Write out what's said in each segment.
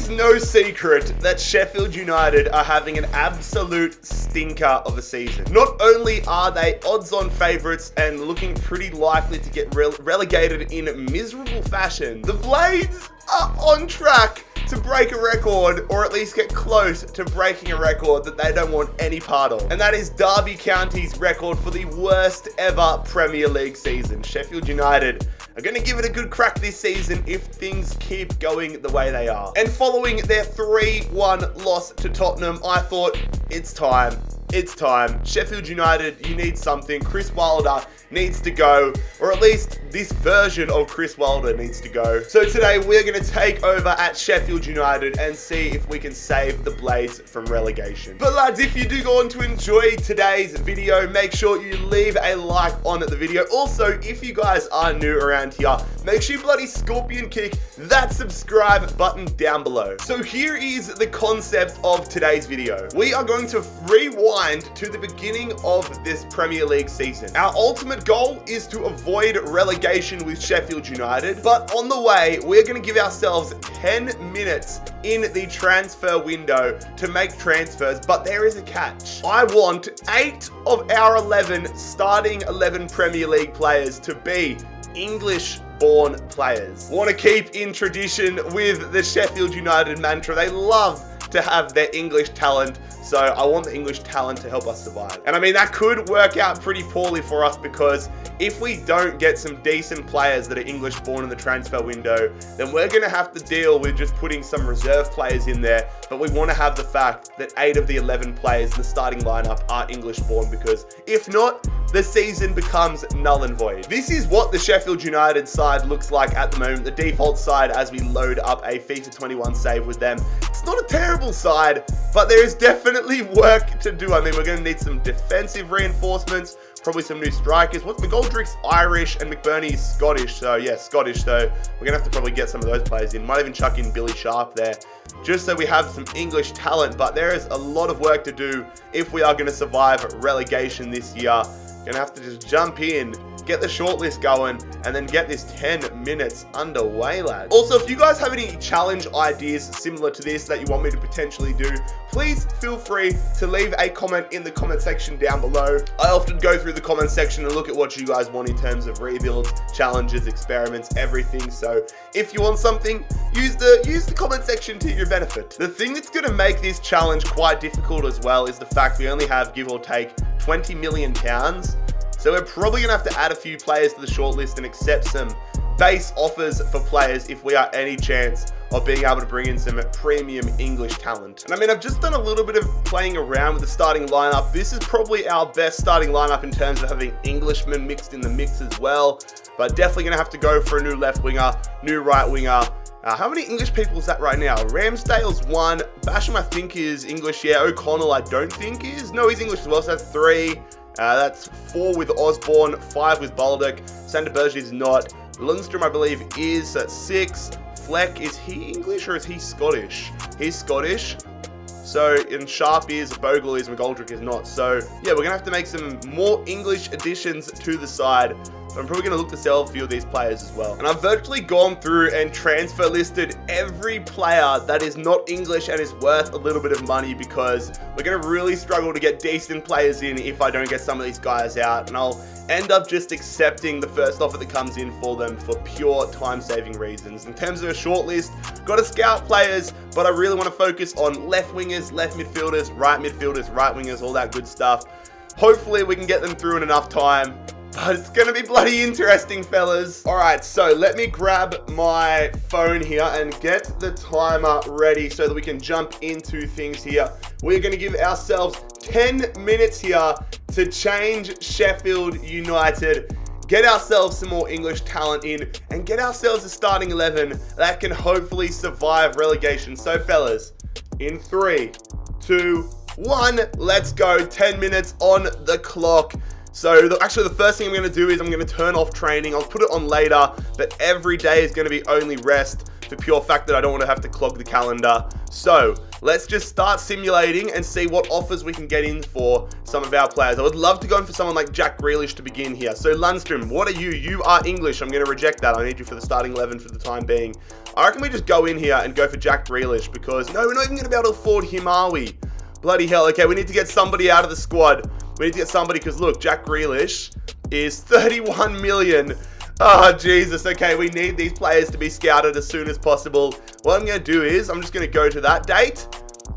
is no secret that Sheffield United are having an absolute stinker of a season. Not only are they odds-on favourites and looking pretty likely to get relegated in miserable fashion, the Blades are on track to break a record, or at least get close to breaking a record that they don't want any part of. And that is Derby County's record for the worst ever Premier League season. Sheffield United are going to give it a good crack this season if things keep going the way they are. And following their 3-1 loss to Tottenham, I thought, it's time. It's time. Sheffield United, you need something. Chris Wilder needs to go, or at least this version of Chris Wilder needs to go. So today we're going to take over at Sheffield United and see if we can save the Blades from relegation. But lads, if you do go on to enjoy today's video, make sure you leave a like on the video. Also, if you guys are new around here, make sure you bloody scorpion kick that subscribe button down below. So here is the concept of today's video. We are going to rewind to the beginning of this Premier League season. Our ultimate goal is to avoid relegation with Sheffield United, but on the way, we're going to give ourselves 10 minutes in the transfer window to make transfers, but there is a catch. I want 8 of our 11 starting 11 Premier League players to be English-born players. Want to keep in tradition with the Sheffield United mantra. They love to have their English talent, so I want the English talent to help us survive. And I mean, that could work out pretty poorly for us, because if we don't get some decent players that are English born in the transfer window, then we're going to have to deal with just putting some reserve players in there. But we want to have the fact that 8 of the 11 players in the starting lineup are English born, because if not, the season becomes null and void. This is what the Sheffield United side looks like at the moment, the default side as we load up a FIFA 21 save with them. It's not a terrible side, but there is definitely work to do. I mean, we're going to need some defensive reinforcements, probably some new strikers. McGoldrick's Irish and McBurney's Scottish, so yeah, Scottish, so we're going to have to probably get some of those players in. Might even chuck in Billy Sharp there, just so we have some English talent, but there is a lot of work to do if we are going to survive relegation this year. Gonna have to just jump in, get the shortlist going, and then get this 10 minutes underway, lads. Also, if you guys have any challenge ideas similar to this that you want me to potentially do, please feel free to leave a comment in the comment section down below. I often go through the comment section and look at what you guys want in terms of rebuilds, challenges, experiments, everything. So if you want something, use the comment section to your benefit. The thing that's gonna make this challenge quite difficult as well is the fact we only have, give or take, 20 million pounds. So we're probably going to have to add a few players to the shortlist and accept some base offers for players if we are any chance of being able to bring in some premium English talent. And I mean, I've just done a little bit of playing around with the starting lineup. This is probably our best starting lineup in terms of having Englishmen mixed in the mix as well. But definitely going to have to go for a new left winger, new right winger. How many English people is that right now? Ramsdale's 1. Basham, I think, is English. Yeah, O'Connell, I don't think is. No, he's English as well, so that's 3. That's 4 with Osborne, 5 with Baldock. Sander Berge is not. Lundstrom, I believe, is 6. Fleck, is he English or is he Scottish? He's Scottish. So, and Sharp is, Bogle is, McGoldrick is not. So, yeah, we're going to have to make some more English additions to the side. So I'm probably going to look to sell a few of these players as well. And I've virtually gone through and transfer listed every player that is not English and is worth a little bit of money, because we're going to really struggle to get decent players in if I don't get some of these guys out. And I'll end up just accepting the first offer that comes in for them for pure time-saving reasons. In terms of a shortlist, got to scout players, but I really want to focus on left wingers, left midfielders, right wingers, all that good stuff. Hopefully we can get them through in enough time. But it's going to be bloody interesting, fellas. All right, so let me grab my phone here and get the timer ready so that we can jump into things here. We're going to give ourselves 10 minutes here to change Sheffield United, get ourselves some more English talent in, and get ourselves a starting 11 that can hopefully survive relegation. So, fellas, in 3, 2, 1, let's go. 10 minutes on the clock. So actually the first thing I'm going to do is I'm going to turn off training. I'll put it on later, but every day is going to be only rest for pure fact that I don't want to have to clog the calendar. So let's just start simulating and see what offers we can get in for some of our players. I would love to go in for someone like Jack Grealish to begin here. So Lundstrom, what are you? You are English. I'm going to reject that. I need you for the starting 11 for the time being. I reckon we just go in here and go for Jack Grealish because, no, we're not even going to be able to afford him, are we? Bloody hell. Okay, we need to get somebody out of the squad. We need to get somebody because, look, Jack Grealish is 31 million. Oh, Jesus. Okay, we need these players to be scouted as soon as possible. What I'm going to do is I'm just going to go to that date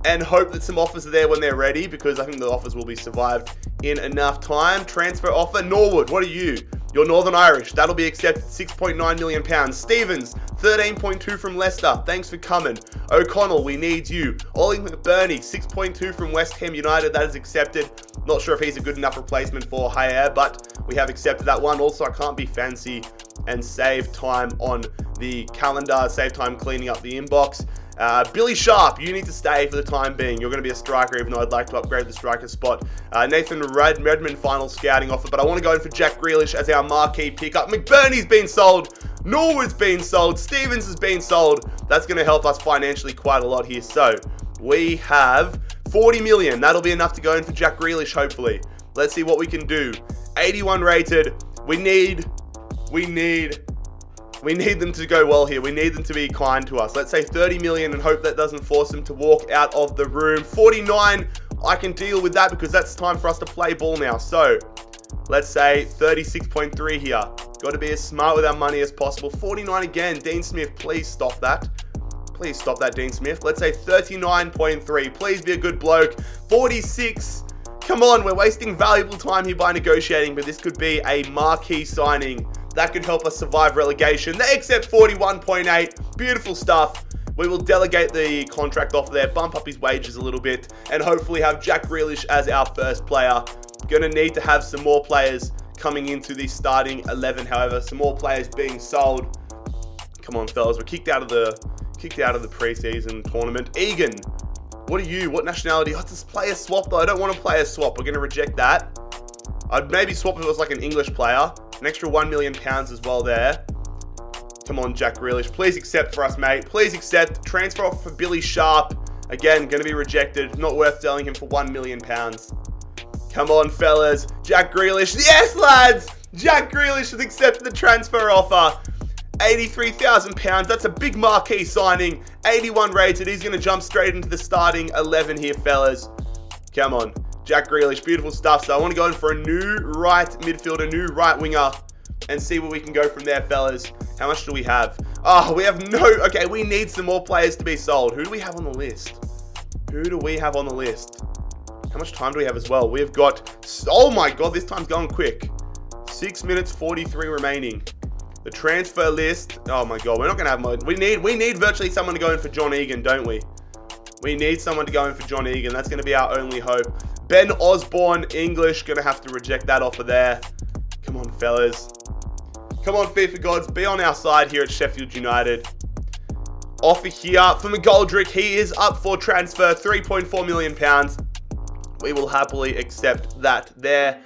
and hope that some offers are there when they're ready because I think the offers will be survived in enough time. Transfer offer. Norwood, what are you? You're Northern Irish. That'll be accepted. £6.9 million. Stevens, 13.2 from Leicester. Thanks for coming. O'Connell, we need you. Ollie McBurney, 6.2 from West Ham United. That is accepted. Not sure if he's a good enough replacement for Hayer, but we have accepted that one. Also, I can't be fancy and save time on the calendar, save time cleaning up the inbox. Billy Sharp, you need to stay for the time being. You're going to be a striker, even though I'd like to upgrade the striker spot. Nathan Redmond, final scouting offer, but I want to go in for Jack Grealish as our marquee pickup. McBurney's been sold. Norwood's been sold. Stevens has been sold. That's going to help us financially quite a lot here. So we have 40 million. That'll be enough to go in for Jack Grealish, hopefully. Let's see what we can do. 81 rated. We need them to go well here. We need them to be kind to us. Let's say 30 million and hope that doesn't force them to walk out of the room. 49, I can deal with that because that's time for us to play ball now. So let's say 36.3 here. Got to be as smart with our money as possible. 49 again. Dean Smith, please stop that. Please stop that, Dean Smith. Let's say 39.3. Please be a good bloke. 46. Come on, we're wasting valuable time here by negotiating, but this could be a marquee signing. That could help us survive relegation. They accept 41.8. Beautiful stuff. We will delegate the contract off there, bump up his wages a little bit, and hopefully have Jack Grealish as our first player. Going to need to have some more players coming into the starting 11, however. Some more players being sold. Come on, fellas. We're kicked out of the preseason tournament. Egan, what are you? What nationality? Oh, it's a player swap, though. I don't want a player swap. We're going to reject that. I'd maybe swap if it was like an English player. An extra £1 million as well there. Come on, Jack Grealish. Please accept for us, mate. Please accept. Transfer offer for Billy Sharp. Again, going to be rejected. Not worth selling him for £1 million. Come on, fellas. Jack Grealish. Yes, lads! Jack Grealish has accepted the transfer offer. £83,000. That's a big marquee signing. 81 rated. He's going to jump straight into the starting 11 here, fellas. Come on. Jack Grealish, beautiful stuff. So I want to go in for a new right midfielder, new right winger, and see where we can go from there, fellas. How much do we have? Oh, we have no... Okay, we need some more players to be sold. Who do we have on the list? Who do we have on the list? How much time do we have as well? We've got... Oh my God, this time's going quick. 6 minutes 43 remaining. The transfer list... Oh my God, we're not going to have... We need virtually someone to go in for John Egan, don't we? We need someone to go in for John Egan. That's going to be our only hope. Ben Osborne, English. Going to have to reject that offer there. Come on, fellas. Come on, FIFA gods. Be on our side here at Sheffield United. Offer here for McGoldrick. He is up for transfer. £3.4 million. We will happily accept that there.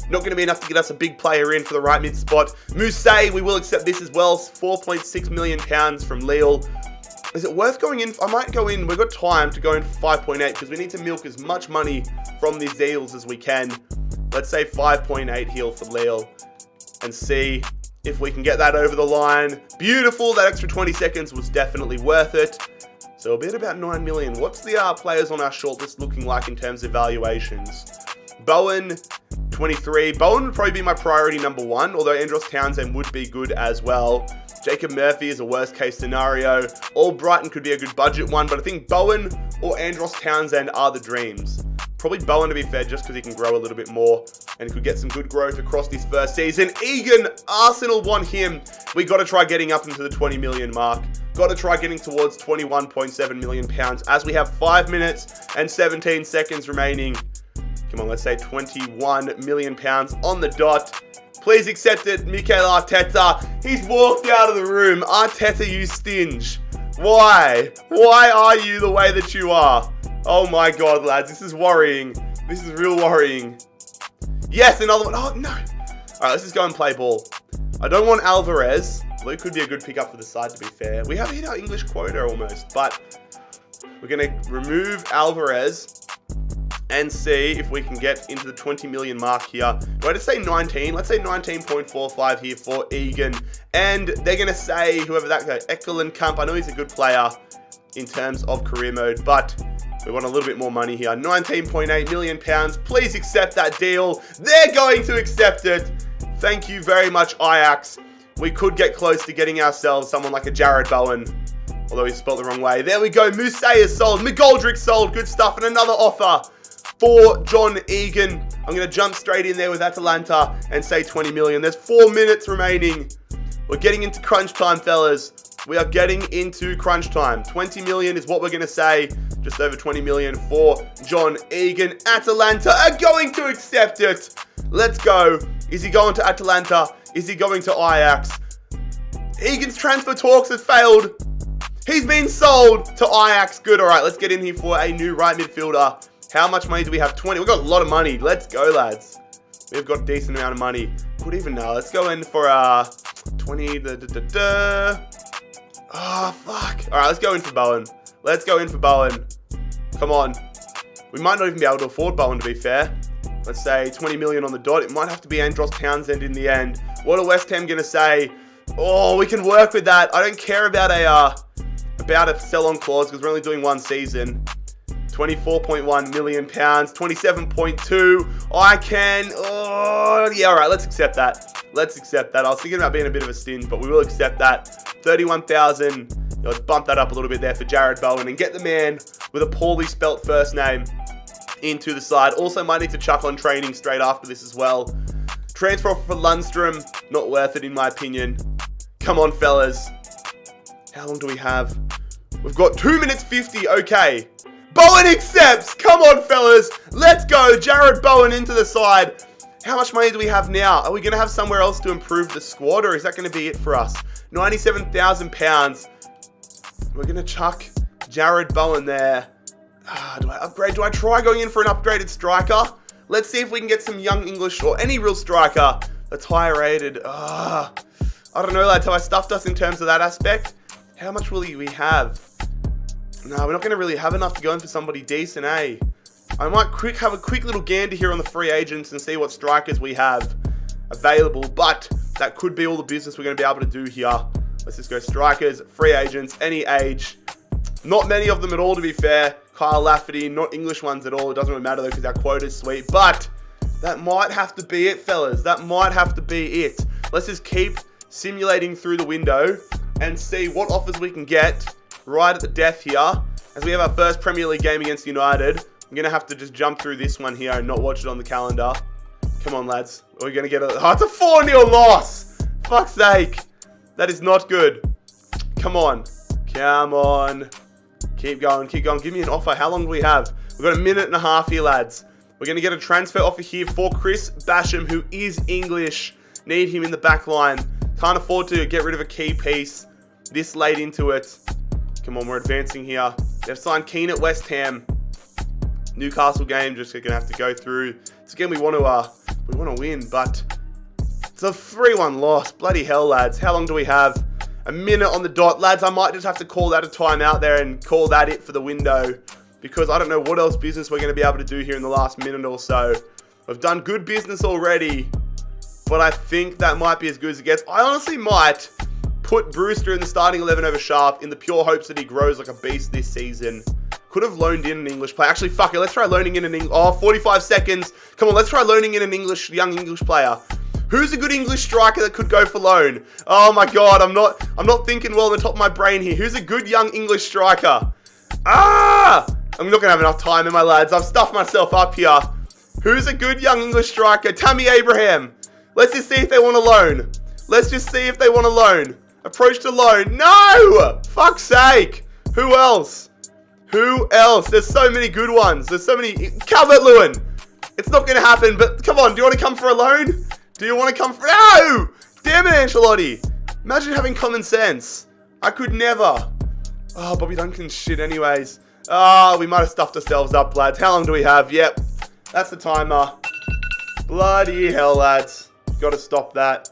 Not going to be enough to get us a big player in for the right mid spot. Mousset, we will accept this as well. £4.6 million from Lille. Is it worth going in? I might go in. We've got time to go in for 5.8 because we need to milk as much money from these deals as we can. Let's say 5.8 here for Lille and see if we can get that over the line. Beautiful. That extra 20 seconds was definitely worth it. So a bit about 9 million. What's the players on our shortlist looking like in terms of valuations? Bowen, 23. Bowen would probably be my priority number one, although Andros Townsend would be good as well. Jacob Murphy is a worst case scenario. Albrighton could be a good budget one, but I think Bowen or Andros Townsend are the dreams. Probably Bowen to be fair, just because he can grow a little bit more and could get some good growth across this first season. Egan, Arsenal want him. We got to try getting up into the 20 million mark. Got to try getting towards 21.7 million pounds as we have 5 minutes and 17 seconds remaining. Come on, let's say 21 million pounds on the dot. Please accept it, Mikel Arteta. He's walked out of the room. Arteta, you stinge. Why? Why are you the way that you are? Oh my God, lads. This is worrying. This is real worrying. Yes, another one. Oh, no. All right, let's just go and play ball. I don't want Alvarez. Luke could be a good pickup for the side, to be fair. We have hit our English quota almost, but We're going to remove Alvarez and see if we can get into the 20 million mark here. Do I just say 19? Let's say 19.45 here for Egan. And they're going to say, whoever that guy, Ekelenkamp, I know he's a good player in terms of career mode, but we want a little bit more money here. 19.8 million pounds. Please accept that deal. They're going to accept it. Thank you very much, Ajax. We could get close to getting ourselves someone like a Jared Bowen, although he spelled the wrong way. There we go. Mousset is sold. McGoldrick sold. Good stuff. And another offer for John Egan. I'm going to jump straight in there with Atalanta and say 20 million. There's 4 minutes remaining. We're getting into crunch time, fellas. We are getting into crunch time. 20 million is what we're going to say. Just over 20 million for John Egan. Atalanta are going to accept it. Let's go. Is he going to Atalanta? Is he going to Ajax? Egan's transfer talks have failed. He's been sold to Ajax. Good. All right, let's get in here for a new right midfielder. How much money do we have? 20. We've got a lot of money. Let's go, lads. We've got a decent amount of money. Could even know. Let's go in for 20. Oh, fuck. All right, let's go in for Bowen. Let's go in for Bowen. Come on. We might not even be able to afford Bowen, to be fair. Let's say 20 million on the dot. It might have to be Andros Townsend in the end. What are West Ham going to say? Oh, we can work with that. I don't care about a sell-on clause because we're only doing one season. 24.1 million pounds, 27.2. I can. Oh, yeah, all right. Let's accept that. Let's accept that. I was thinking about being a bit of a stinge, but we will accept that. 31,000. Let's bump that up a little bit there for Jared Bowen and get the man with a poorly spelt first name into the side. Also, might need to chuck on training straight after this as well. Transfer offer for Lundstrom. Not worth it, in my opinion. Come on, fellas. How long do we have? We've got 2 minutes 50. Okay. Bowen accepts. Come on, fellas. Let's go. Jared Bowen into the side. How much money do we have now? Are we going to have somewhere else to improve the squad, or is that going to be it for us? 97,000 pounds. We're going to chuck Jared Bowen there. Do I upgrade? Do I try going in for an upgraded striker? Let's see if we can get some young English or any real striker that's higher rated. I don't know, lads. Have I stuffed us in terms of that aspect? How much will we have? No, we're not going to really have enough to go in for somebody decent, eh? I might have a quick little gander here on the free agents and see what strikers we have available, but that could be all the business we're going to be able to do here. Let's just go strikers, free agents, any age. Not many of them at all, to be fair. Kyle Lafferty, not English ones at all. It doesn't really matter, though, because our quota is sweet, but that might have to be it, fellas. That might have to be it. Let's just keep simulating through the window and see what offers we can get right at the death here. As we have our first Premier League game against United, I'm going to have to just jump through this one here and not watch it on the calendar. Come on, lads. We're going to get a... Oh, it's a 4-0 loss. Fuck's sake. That is not good. Come on. Come on. Keep going. Keep going. Give me an offer. How long do we have? We've got a minute and a half here, lads. We're going to get a transfer offer here for Chris Basham, who is English. Need him in the back line. Can't afford to get rid of a key piece this late into it. Come on, we're advancing here. They've signed Keane at West Ham. Newcastle game, just gonna have to go through. So again, we want to win, but it's a 3-1 loss. Bloody hell, lads. How long do we have? A minute on the dot, lads. I might just have to call that a timeout there and call that it for the window, because I don't know what else business we're going to be able to do here in the last minute or so. We've done good business already, but I think that might be as good as it gets. I honestly might put Brewster in the starting 11 over Sharp in the pure hopes that he grows like a beast this season. Could have loaned in an English player. Actually, fuck it. Let's try loaning in an English... Oh, 45 seconds. Come on, let's try loaning in an young English player. Who's a good English striker that could go for loan? Oh my god, I'm not thinking well on the top of my brain here. Who's a good young English striker? I'm not gonna have enough time, my lads. I've stuffed myself up here. Who's a good young English striker? Tammy Abraham. Let's just see if they want a loan. Let's just see if they want a loan. Approach to loan. No! Fuck's sake. Who else? Who else? There's so many good ones. There's so many. Calvert-Lewin. It's not going to happen, but come on. Do you want to come for a loan? Do you want to come for... No! Damn it, Ancelotti. Imagine having common sense. I could never. Oh, Bobby Duncan's shit anyways. We might have stuffed ourselves up, lads. How long do we have? Yep. That's the timer. Bloody hell, lads. Got to stop that.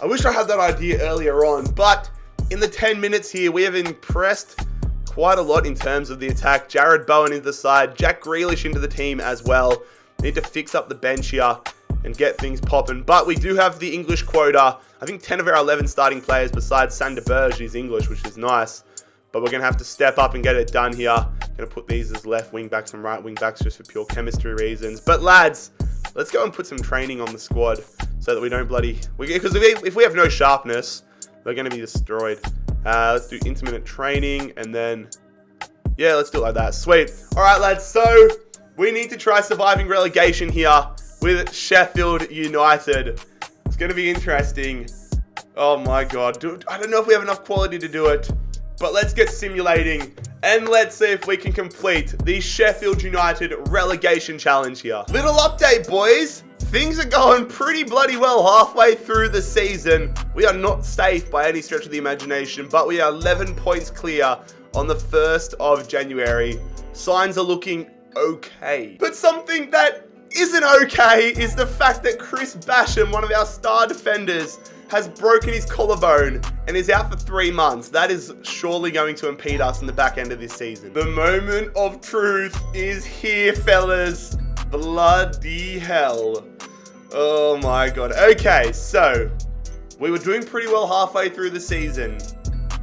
I wish I had that idea earlier on, but in the 10 minutes here, we have impressed quite a lot in terms of the attack. Jared Bowen into the side, Jack Grealish into the team as well. Need to fix up the bench here and get things popping. But we do have the English quota. I think 10 of our 11 starting players besides Sander Berge is English, which is nice. But we're going to have to step up and get it done here. Going to put these as left wing backs and right wing backs just for pure chemistry reasons. But lads, let's go and put some training on the squad so that we don't because if we have no sharpness, we're going to be destroyed. Let's do intermittent training and then, yeah, let's do it like that. Sweet. All right, lads. So we need to try surviving relegation here with Sheffield United. It's going to be interesting. Oh my God. Dude, I don't know if we have enough quality to do it, but let's get simulating and let's see if we can complete the Sheffield United relegation challenge here. Little update, boys. Things are going pretty bloody well halfway through the season. We are not safe by any stretch of the imagination, but we are 11 points clear on the 1st of January. Signs are looking okay. But something that isn't okay is the fact that Chris Basham, one of our star defenders, has broken his collarbone and is out for 3 months. That is surely going to impede us in the back end of this season. The moment of truth is here, fellas. Bloody hell. Oh my God. Okay, so we were doing pretty well halfway through the season.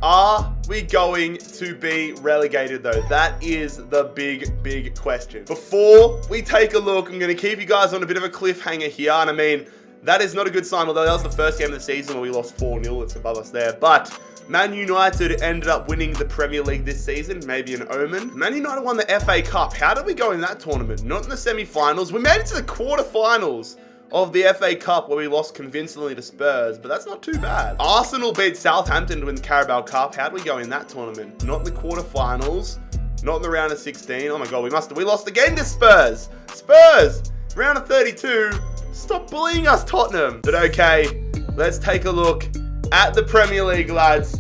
Are we going to be relegated though? That is the big question. Before we take a look, I'm going to keep you guys on a bit of a cliffhanger here. And I mean, that is not a good sign, although that was the first game of the season where we lost 4-0. It's above us there. But Man United ended up winning the Premier League this season. Maybe an omen. Man United won the FA Cup. How did we go in that tournament? Not in the semi-finals. We made it to the quarterfinals of the FA Cup where we lost convincingly to Spurs, but that's not too bad. Arsenal beat Southampton to win the Carabao Cup. How did we go in that tournament? Not in the quarterfinals. Not in the round of 16. Oh my God, we lost again to Spurs. Spurs! Round of 32. Stop bullying us, Tottenham. But okay, let's take a look at the Premier League, lads.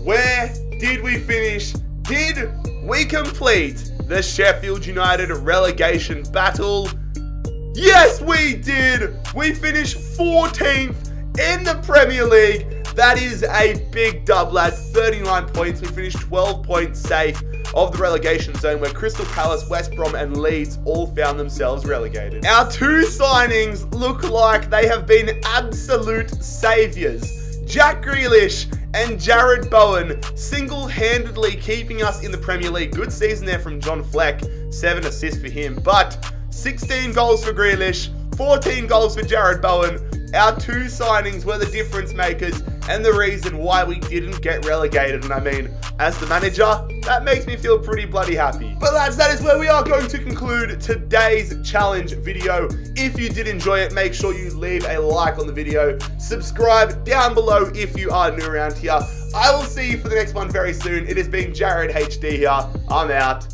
Where did we finish? Did we complete the Sheffield United relegation battle? Yes, we did. We finished 14th in the Premier League. That is a big dub, lads. 39 points. We finished 12 points safe of the relegation zone where Crystal Palace, West Brom and Leeds all found themselves relegated. Our 2 signings look like they have been absolute saviors. Jack Grealish and Jared Bowen single-handedly keeping us in the Premier League. Good season there from John Fleck. 7 assists for him, but 16 goals for Grealish, 14 goals for Jared Bowen. Our 2 signings were the difference makers and the reason why we didn't get relegated. And I mean, as the manager, that makes me feel pretty bloody happy. But lads, that is where we are going to conclude today's challenge video. If you did enjoy it, make sure you leave a like on the video. Subscribe down below if you are new around here. I will see you for the next one very soon. It has been Jared HD here. I'm out.